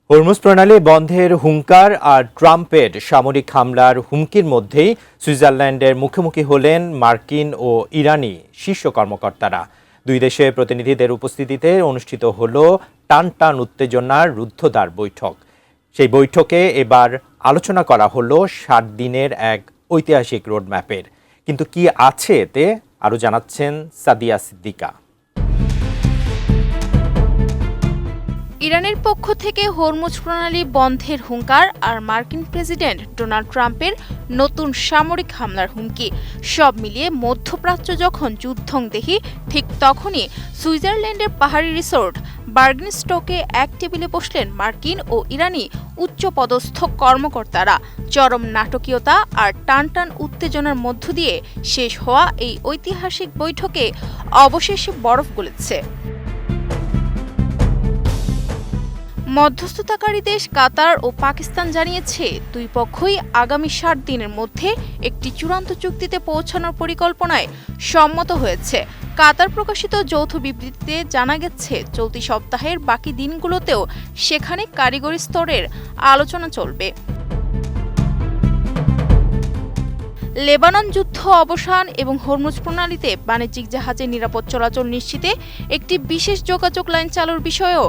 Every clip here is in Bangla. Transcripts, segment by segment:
হরমুজ প্রণালী বন্ধের হুঙ্কার আর ট্রাম্পের সামরিক হামলার হুমকির মধ্যেই সুইজারল্যান্ডের মুখোমুখি হলেন মার্কিন ও ইরানি শীর্ষ কর্মকর্তারা। দুই দেশের প্রতিনিধিদের উপস্থিতিতে অনুষ্ঠিত হল টান উত্তেজনার রুদ্ধদ্বার বৈঠক। সেই বৈঠকে এবার আলোচনা করা হলো ৭ দিনের এক ঐতিহাসিক রোডম্যাপের। কিন্তু কি আছে এতে, আরও জানাচ্ছেন সাদিয়া সিদ্দিকা। ইরানের পক্ষ থেকে হরমুজ প্রণালী বন্ধের হুঙ্কার আর মার্কিন প্রেসিডেন্ট ডোনাল্ড ট্রাম্পের নতুন সামরিক হামলার হুমকি, সব মিলিয়ে মধ্যপ্রাচ্য যখন যুদ্ধংদেহী, ঠিক তখনই সুইজারল্যান্ডের পাহাড়ি রিসোর্ট বার্গেনস্টকে এক টেবিলে বসলেন মার্কিন ও ইরানি উচ্চপদস্থ কর্মকর্তারা। চরম নাটকীয়তা আর টান উত্তেজনার মধ্য দিয়ে শেষ হওয়া এই ঐতিহাসিক বৈঠকে অবশেষে বরফ গলেছে। মধ্যস্থতাকারী দেশ কাতার ও পাকিস্তান জানিয়েছে, দুই পক্ষই আগামী ৭ দিনের মধ্যে একটি চূড়ান্ত চুক্তিতে পৌঁছানোর পরিকল্পনায় সম্মত হয়েছে। কাতার প্রকাশিত যৌথ বিবৃতিতে জানা গেছে, চলতি সপ্তাহের বাকি দিনগুলোতেও সেখানে কারিগরি স্তরের আলোচনা চলবে। লেবানন যুদ্ধ অবসান এবং হরমুজ প্রণালীতে বাণিজ্যিক জাহাজের নিরাপদ চলাচল নিশ্চিতে একটি বিশেষ যোগাযোগ লাইন চালুর বিষয়েও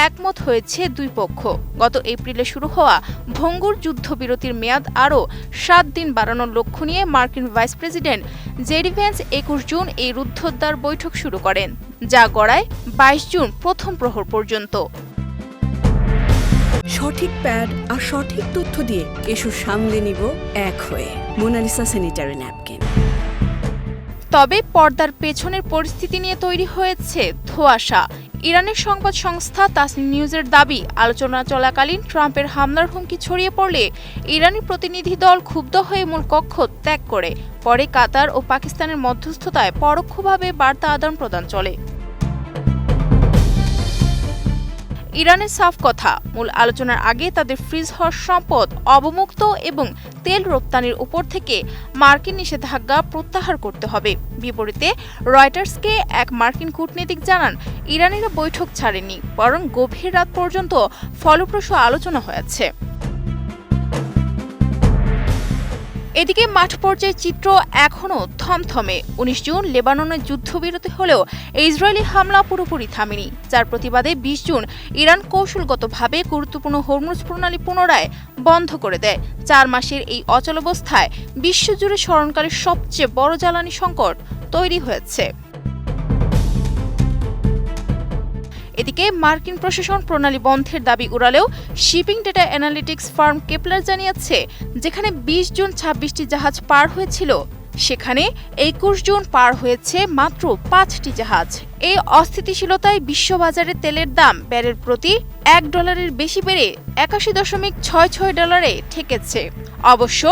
একমত হয়েছে দুই পক্ষ। গত এপ্রিলে শুরু হওয়া ভঙ্গুর যুদ্ধবিরতির মেয়াদ আরও ৭ দিন বাড়ানোর লক্ষ্য নিয়ে মার্কিন vice president JD Vance ২১ June এই রুদ্ধদ্বার বৈঠক শুরু করেন, যা গড়ায় ২২ জুন প্রথম প্রহর পর্যন্ত। সঠিক প্যাড আর সঠিক তথ্য দিয়ে এসব সামলে নিব এক হয়ে। Monalisa sanitary napkin. তবে পর্দার পেছনের পরিস্থিতি নিয়ে তৈরি হয়েছে ধোঁয়াশা। ইরানের সংবাদ সংস্থা তাসনিম নিউজের দাবি, আলোচনা চলাকালীন ট্রাম্পের হামলার হুমকি ছড়িয়ে পড়লে ইরানি প্রতিনিধি দল ক্ষুব্ধ হয়ে মূল কক্ষ ত্যাগ করে। পরে কাতার ও পাকিস্তানের মধ্যস্থতায় পরোক্ষভাবে বার্তা আদান প্রদান চলে। ইরানের সাফ কথা, মূল আলোচনার আগে তাদের ফ্রিজ হওয়ার সম্পদ অবমুক্ত এবং তেল রপ্তানির উপর থেকে মার্কিন নিষেধাজ্ঞা প্রত্যাহার করতে হবে। বিপরীতে রয়টার্সকে এক মার্কিন কূটনীতিক জানান, ইরানিরা বৈঠক ছাড়েনি, বরং গভীর রাত পর্যন্ত ফলপ্রসূ আলোচনা হয়েছে। এদিকে মাঠ পর্যায়ের চিত্র এখনও থমথমে। ১৯ জুন লেবাননের যুদ্ধবিরতি হলেও ইসরায়েলি হামলা পুরোপুরি থামেনি, যার প্রতিবাদে ২০ জুন ইরান কৌশলগতভাবে গুরুত্বপূর্ণ হরমুজ প্রণালী পুনরায় বন্ধ করে দেয়। ৪ মাসের এই অচলাবস্থায় বিশ্বজুড়ে স্মরণকালের সবচেয়ে বড় জ্বালানি সংকট তৈরি হয়েছে। এদিকে মার্কিন প্রশাসন প্রণালী বন্ধের দাবি উড়ালেও shipping data analytics firm Kpler জানিয়েছে, যেখানে ২০ জুন ২৬টি জাহাজ পার হয়েছিল, সেখানে ২১ জুন পার হয়েছে মাত্র ৫টি জাহাজ। এই অস্থিতিশীলতায় বিশ্ববাজারে তেলের দাম ব্যারেল প্রতি $১ বেশি বেড়ে $৮১.৬৬ ঠেকেছে। অবশ্য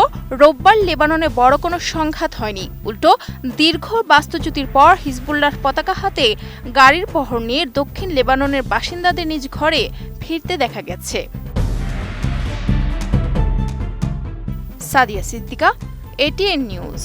রোববার লেবাননে বড় কোনো সংঘাত হয়নি, উল্টো দীর্ঘ বাস্তুচ্যুতির পর হিজবুল্লাহর পতাকা হাতে গাড়ির পহর নিয়ে দক্ষিণ লেবাননের বাসিন্দাদের নিজ ঘরে ফিরতে দেখা গেছে। Sadia Siddika, ATN news.